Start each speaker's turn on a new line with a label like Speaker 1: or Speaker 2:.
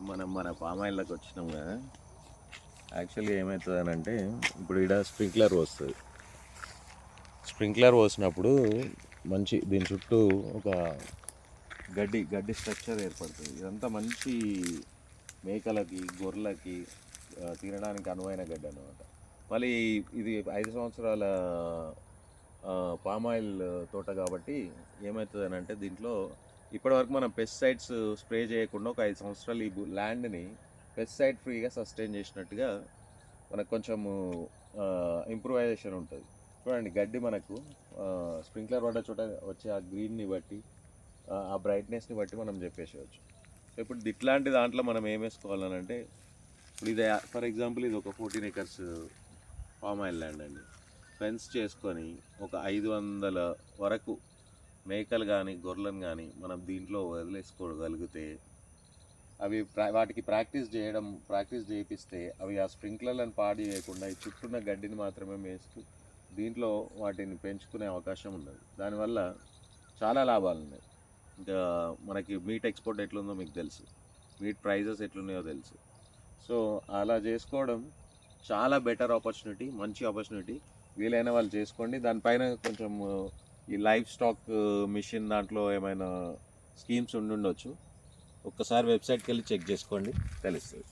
Speaker 1: మనం మన పామాయిల్లోకి వచ్చినాం కదా. యాక్చువల్గా ఏమవుతుంది అని అంటే ఇప్పుడు ఇక్కడ స్ప్రింక్లర్ వస్తుంది. స్ప్రింక్లర్ పోసినప్పుడు మంచి దీని చుట్టూ ఒక గడ్డి స్ట్రక్చర్ ఏర్పడుతుంది. ఇదంతా మంచి మేకలకి గొర్రెలకి తినడానికి అనువైన గడ్డి అనమాట. మళ్ళీ ఇది 5 సంవత్సరాల పామాయిల్ తోట కాబట్టి ఏమవుతుంది అని అంటే దీంట్లో ఇప్పటివరకు మనం పెస్టిసైడ్స్ స్ప్రే చేయకుండా ఒక 5 సంవత్సరాలు ఈ ల్యాండ్ని పెస్టిసైడ్ ఫ్రీగా సస్టైన్ చేసినట్టుగా మనకు కొంచెము ఇంప్రూవైజేషన్ ఉంటుంది. చూడండి గడ్డి మనకు స్ప్రింక్లర్ పడ్డ చోట వచ్చే ఆ గ్రీన్ని బట్టి ఆ బ్రైట్నెస్ని బట్టి మనం చెప్పేసేయచ్చు. ఇప్పుడు ఇట్లాంటి దాంట్లో మనం ఏం వేసుకోవాలని అంటే ఇప్పుడు ఇది ఫర్ ఎగ్జాంపుల్ ఇది ఒక 14 acres పామాయిల్ ల్యాండ్ అండి. ఫెన్స్ చేసుకొని ఒక 500 వరకు మేకలు కానీ గొర్రెలను కానీ మనం దీంట్లో వదిలేసుకోగలిగితే అవి వాటికి ప్రాక్టీస్ చేయిస్తే అవి ఆ స్ప్రింక్లర్లను పాడు చేయకుండా ఈ చుట్టూన్న గడ్డిని మాత్రమే మేస్తూ దీంట్లో వాటిని పెంచుకునే అవకాశం ఉన్నది. దానివల్ల చాలా లాభాలు ఉన్నాయి. ఇంకా మనకి మీట్ ఎక్స్పోర్ట్ ఎట్లుందో మీకు తెలుసు, మీట్ ప్రైజెస్ ఎట్లున్నాయో తెలుసు. సో అలా చేసుకోవడం చాలా బెటర్ ఆపర్చునిటీ, మంచి ఆపర్చునిటీ. వీలైన వాళ్ళు చేసుకోండి. దానిపైన కొంచెం ఈ లైఫ్ స్టాక్ మిషన్ దాంట్లో ఏమైనా స్కీమ్స్ ఉండుండొచ్చు. ఒక్కసారి వెబ్సైట్కి వెళ్ళి చెక్ చేసుకోండి, తెలుస్తుంది.